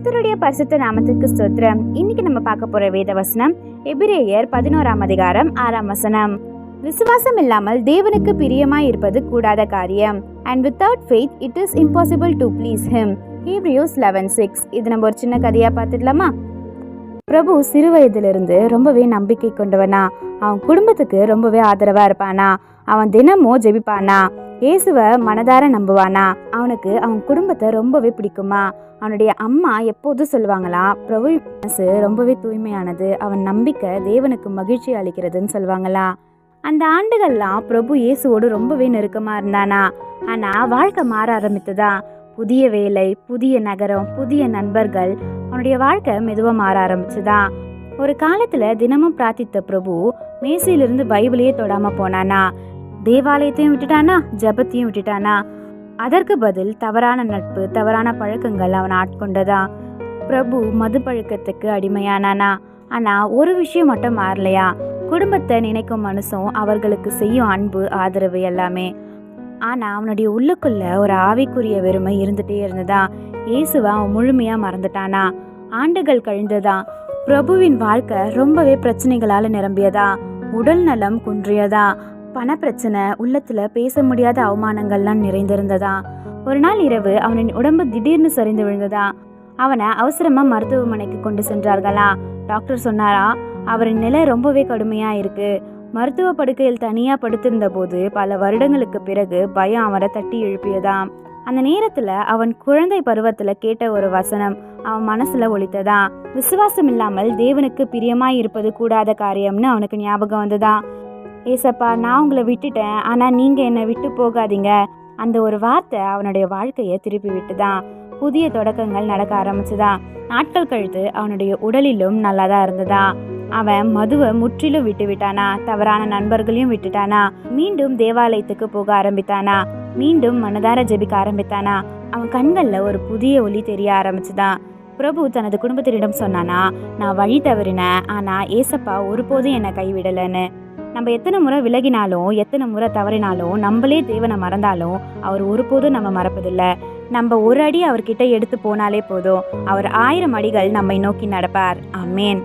கர்த்தருடைய பரிசுத்த நாமத்துக்கு ஸ்தோத்திரம். இன்னைக்கு நம்ம பார்க்க போற வேத வசனம் எபிரேயர் 11ஆம் அதிகாரம் 6ஆம் வசனம். விசுவாசம் இல்லாமல் தேவனுக்கு பிரியமாய் இருப்பது கூடாத காரியம். And without faith it is impossible to please him. Hebrews 11:6. இது நம்ம ஒரு சின்ன கதையா பார்த்துடலாமா? பிரபு சிறு வயதிலிருந்து ரொம்பவே நம்பிக்கை கொண்டவனா, அவன் குடும்பத்துக்கு ரொம்பவே ஆதரவா இருப்பானா, அவன் தினமும் ஜெபிப்பானா, இயேசுவை மனதார நம்புவானா, அவனுக்கு அவன் குடும்பத்தை ரொம்பவே பிடிக்குமா. அவனுடைய அம்மா எப்போதும் சொல்லுவாங்களாம், பிரபு மனசு ரொம்பவே தூய்மையானது, அவன் நம்பிக்கை தேவனுக்கு மகிழ்ச்சி அளிக்கிறதுன்னு சொல்லுவாங்களா. அந்த ஆண்டுகள்லாம் பிரபு இயேசுவோடு ரொம்பவே நெருக்கமா இருந்தானா. ஆனா வாழ்க்கை மாற ஆரம்பித்ததா. புதிய வேலை, புதிய நகரம், புதிய நண்பர்கள், அவனுடைய வாழ்க்கை மெதுவா மாற ஆரம்பிச்சுதா. ஒரு காலத்துல தினமும் பிரார்த்தித்த பிரபு மேசையிலிருந்து பைபிளையே தொடாம போனானா. தேவாலயத்தையும் விட்டுட்டானா, ஜபத்தையும் விட்டுட்டானா. அதற்கு பதில் தவறான நட்பு, தவறான பழக்கங்கள் அவன் ஆட்கொண்டதா. பிரபு மது பழக்கத்துக்கு அடிமையானானா. ஆனா ஒரு விஷயம் மட்டும் மாறலையா, குடும்பத்தை நினைக்கும் மனசும் அவர்களுக்கு செய்யும் அன்பு, ஆதரவு எல்லாமே. ஆனா அவனுடைய உள்ளுக்குள்ள ஒரு ஆவிக்குரிய வெறுமை இருந்துட்டே இருந்ததா. இயேசுவை அவன் முழுமையா மறந்துட்டானா. ஆண்டுகள் கழிந்ததா. பிரபுவின் வாழ்க்கை ரொம்பவே பிரச்சனைகளால நிரம்பியதா. உடல் நலம் குன்றியதா. பண பிரச்சனை, உள்ளத்துல பேச முடியாத அவமானங்கள்லாம் நிறைந்திருந்ததா. ஒரு நாள் இரவு அவனின் உடம்பு திடீர்னு சரிந்து விழுந்ததா. அவனை அவசரமா மருத்துவமனைக்கு கொண்டு சென்றார்களா. டாக்டர் சொன்னாரா, அவரின் நிலை ரொம்பவே கடுமையா இருக்கு. மருத்துவ படுக்கையில் தனியா படுத்திருந்த போது பல வருடங்களுக்கு பிறகு பயம் அவரை தட்டி எழுப்பியதாம். அந்த நேரத்துல அவன் குழந்தை பருவத்துல கேட்ட ஒரு வசனம் அவன் மனசுல ஒலித்ததா. விசுவாசம் இல்லாமல் தேவனுக்கு பிரியமாய் இருப்பது கூடாத காரியம்னு அவனுக்கு ஞாபகம் வந்ததா. ஏசப்பா, நான் உங்களை விட்டுட்டேன், ஆனா நீங்க என்னை விட்டு போகாதீங்க. அந்த ஒரு வார்த்தை அவனுடைய வாழ்க்கையை திருப்பி விட்டுதான். புதிய தொடக்கங்கள் நடக்க ஆரம்பிச்சுதா. நாட்கள் கழித்து அவனுடைய உடலிலும் நல்லாதான் இருந்ததா. அவன் மதுவை முற்றிலும் விட்டு விட்டானா, தவறான நண்பர்களையும் விட்டுட்டானா, மீண்டும் தேவாலயத்துக்கு போக ஆரம்பித்தானா, மீண்டும் மனதார ஜெபிக்க ஆரம்பித்தானா. அவன் கண்கள்ல ஒரு புதிய ஒளி தெரிய ஆரம்பிச்சுதான். பிரபு தனது குடும்பத்தினரிடம் சொன்னானா, நான் வழி தவறினேன், ஆனா ஏசப்பா ஒருபோதும் என்னை கைவிடலைன்னு. நம்ம எத்தனை முறை விலகினாலும், எத்தனை முறை தவறினாலும், நம்மளே தேவனை மறந்தாலும் அவர் ஒருபோதும் நம்ம மறப்பதில்லை. நம்ம ஒரு அடி அவர்கிட்ட எடுத்து போனாலே போதும், அவர் 1000 அடிகள் நம்மை நோக்கி நடப்பார். ஆமென்.